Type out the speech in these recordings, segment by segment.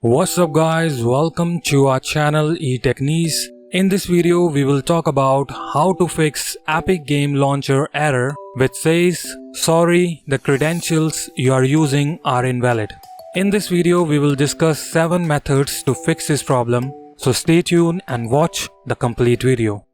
What's up guys, welcome to our channel eTechniz. In this video we will talk about how to fix Epic Game Launcher error which says, sorry, the credentials you are using are invalid. In this video we will discuss 7 methods to fix this problem, so stay tuned and watch the complete video.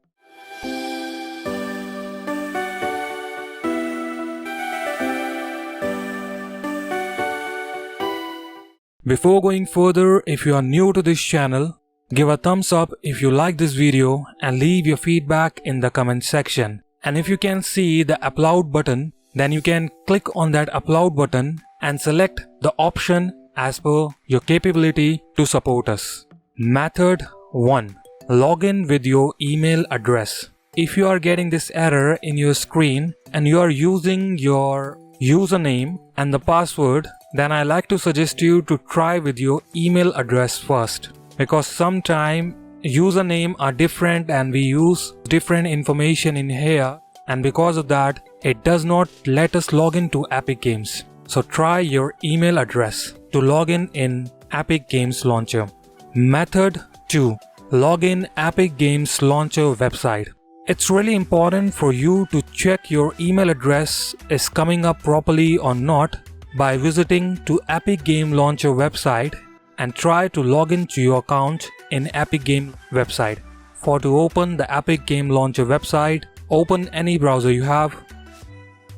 Before going further, if you are new to this channel, give a thumbs up if you like this video and leave your feedback in the comment section. And if you can see the upload button, then you can click on that upload button and select the option as per your capability to support us. Method 1. Login with your email address. If you are getting this error in your screen and you are using your username and the password, then I like to suggest you to try with your email address first, because sometimes username are different and we use different information in here, and because of that it does not let us log into Epic Games. So try your email address to log in Epic Games Launcher. Method 2. Login Epic Games Launcher website. It's really important for you to check your email address is coming up properly or not by visiting to Epic Game Launcher website and try to log into your account in Epic Game website. To open the Epic Game Launcher website, open any browser you have.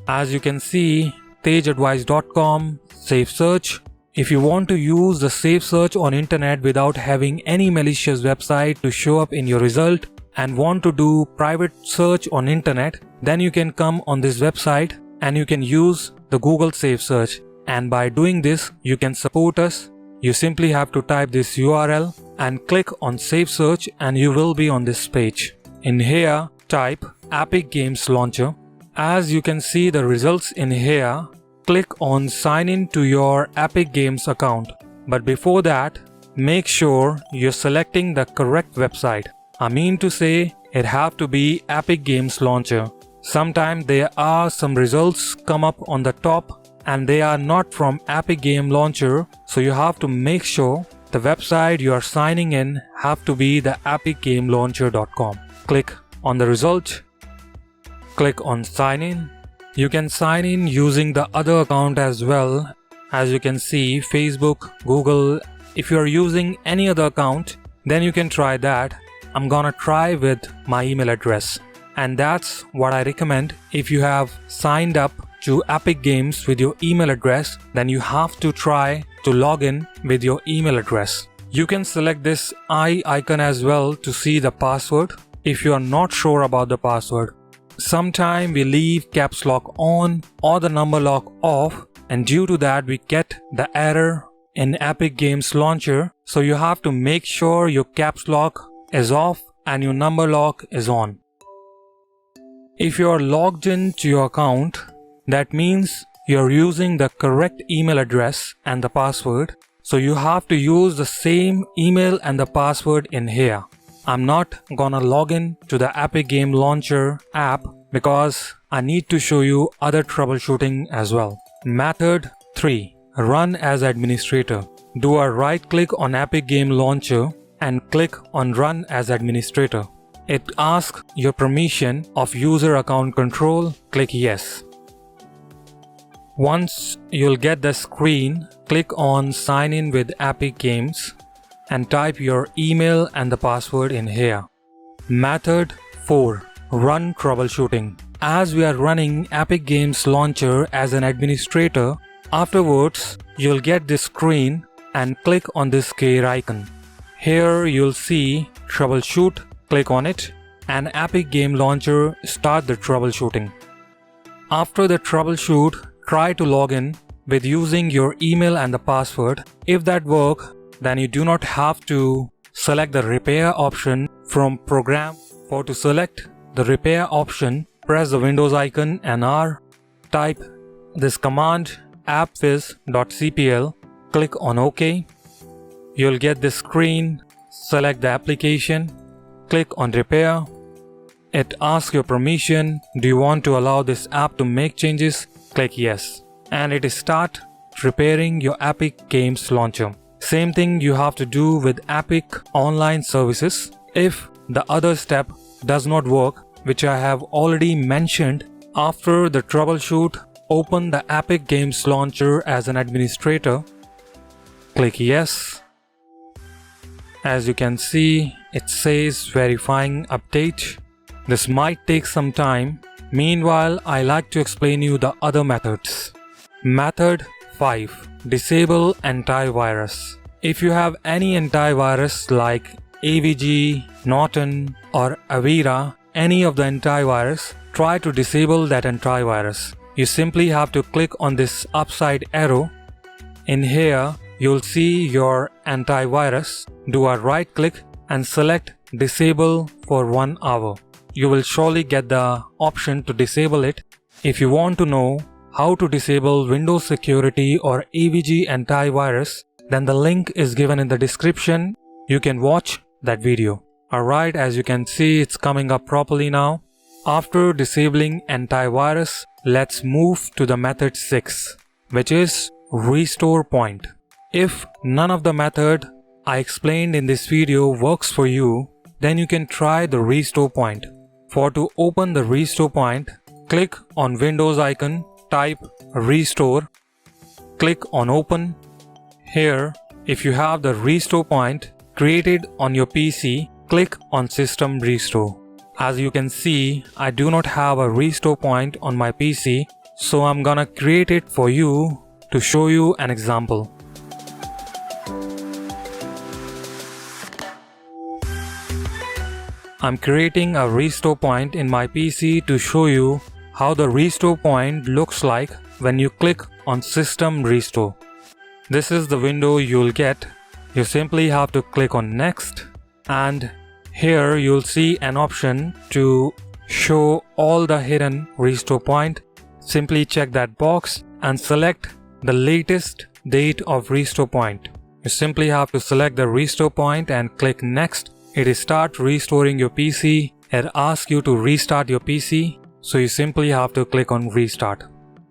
As you can see, tejadvice.com, safe search. If you want to use the safe search on internet without having any malicious website to show up in your result and want to do private search on internet, then you can come on this website and you can use the Google Safe Search, and by doing this you can support us. You simply have to type this URL and click on Safe Search and you will be on this page. In here type Epic Games Launcher. As you can see the results in here, click on sign in to your Epic Games account. But before that, make sure you're selecting the correct website. I mean to say, it have to be Epic Games Launcher. Sometimes there are some results come up on the top and they are not from Epic Game Launcher, so you have to make sure the website you are signing in have to be the epicgamelauncher.com. Click on the result, click on sign in. You can sign in using the other account as well. As you can see, Facebook, Google. If you are using any other account, then you can try that. I'm gonna try with my email address. And that's what I recommend. If you have signed up to Epic Games with your email address, then you have to try to log in with your email address. You can select this eye icon as well to see the password if you are not sure about the password. Sometimes we leave caps lock on or the number lock off, and due to that we get the error in Epic Games Launcher. So you have to make sure your caps lock is off and your number lock is on. If you are logged into your account, that means you are using the correct email address and the password. So you have to use the same email and the password in here. I'm not gonna log in to the Epic Game Launcher app because I need to show you other troubleshooting as well. Method 3. Run as administrator. Do a right click on Epic Game Launcher and click on Run as Administrator. It asks your permission of user account control. Click yes. Once you'll get the screen, click on Sign in with Epic Games and type your email and the password in here. Method 4. Run troubleshooting. As we are running Epic Games Launcher as an administrator, afterwards you'll get this screen and click on this gear icon. Here you'll see Troubleshoot. Click on it and Epic Game Launcher start the troubleshooting. After the troubleshoot, try to log in with using your email and the password. If that works, then you do not have to select the repair option from program. To select the repair option, press the Windows icon and type this command appwiz.cpl. Click on OK. You'll get this screen. Select the application. Click on repair. It asks your permission. Do you want to allow this app to make changes? Click yes. And it start repairing your Epic Games Launcher. Same thing you have to do with Epic online services. If the other step does not work, which I have already mentioned, after the troubleshoot, open the Epic Games launcher as an administrator. Click yes. As you can see, it says verifying update. This might take some time. Meanwhile, I like to explain you the other methods. Method 5. Disable antivirus. If you have any antivirus like AVG, Norton or Avira, any of the antivirus, try to disable that antivirus. You simply have to click on this upside arrow. In here, you'll see your antivirus. Do a right click and select disable for 1 hour. You will surely get the option to disable it. If you want to know how to disable Windows Security or AVG antivirus, then the link is given in the description. You can watch that video. Alright, as you can see, it's coming up properly now. After disabling antivirus, let's move to the method 6, which is restore point. If none of the method I explained in this video works for you, then you can try the restore point. To open the restore point, click on Windows icon, type restore, click on open. Here, if you have the restore point created on your PC, click on system restore. As you can see, I do not have a restore point on my PC, so I'm gonna create it for you to show you an example. I'm creating a restore point in my PC to show you how the restore point looks like when you click on System Restore. This is the window you'll get. You simply have to click on Next, and here you'll see an option to show all the hidden restore point. Simply check that box and select the latest date of restore point. You simply have to select the restore point and click Next. It is start restoring your PC. It asks you to restart your PC, so you simply have to click on Restart.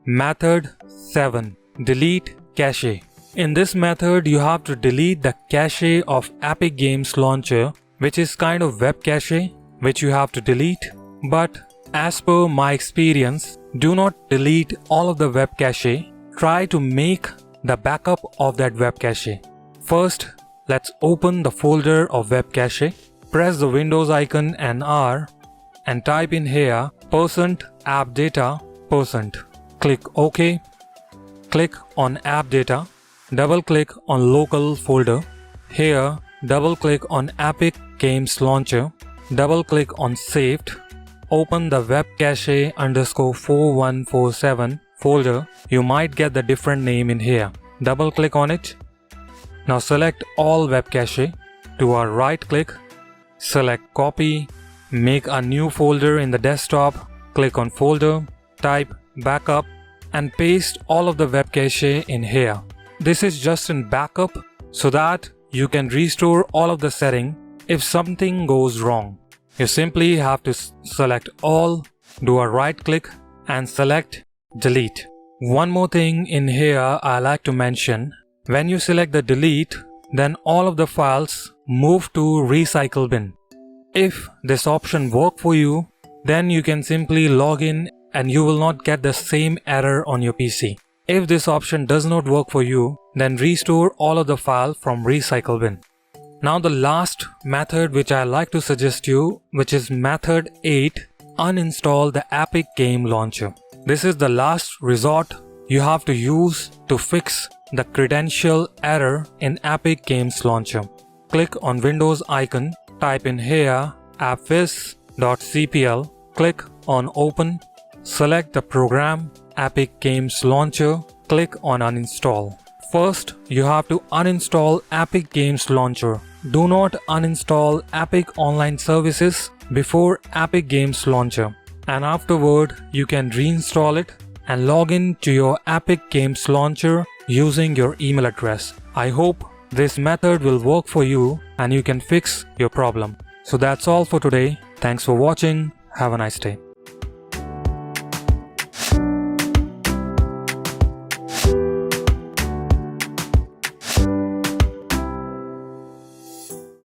Method 7. Delete cache. In this method, you have to delete the cache of Epic Games launcher, which is kind of web cache, which you have to delete. But as per my experience, do not delete all of the web cache. Try to make the backup of that web cache. First, let's open the folder of web cache. Press the Windows icon and R and type in here %appdata%. Click OK. Click on app data. Double click on local folder. Here, double click on Epic Games launcher. Double click on saved. Open the web cache _4147 folder. You might get the different name in here. Double click on it. Now select all web cache. Do a right click. Select copy. Make a new folder in the desktop. Click on folder. Type backup and paste all of the web cache in here. This is just in backup so that you can restore all of the setting if something goes wrong. You simply have to select all, do a right click and select delete. One more thing in here I like to mention. When you select the delete, then all of the files move to recycle bin. If this option works for you, then you can simply log in and you will not get the same error on your PC. If this option does not work for you, then restore all of the file from recycle bin. Now the last method which I like to suggest you, which is method 8, uninstall the Epic Game Launcher. This is the last resort you have to use to fix the credential error in Epic Games Launcher. Click on Windows icon, type in here appwiz.cpl, click on open, select the program Epic Games Launcher, click on uninstall. First, you have to uninstall Epic Games Launcher. Do not uninstall Epic Online Services before Epic Games Launcher. And afterward, you can reinstall it and log in to your Epic Games Launcher using your email address. I hope this method will work for you and you can fix your problem. So that's all for today. Thanks for watching. Have a nice day.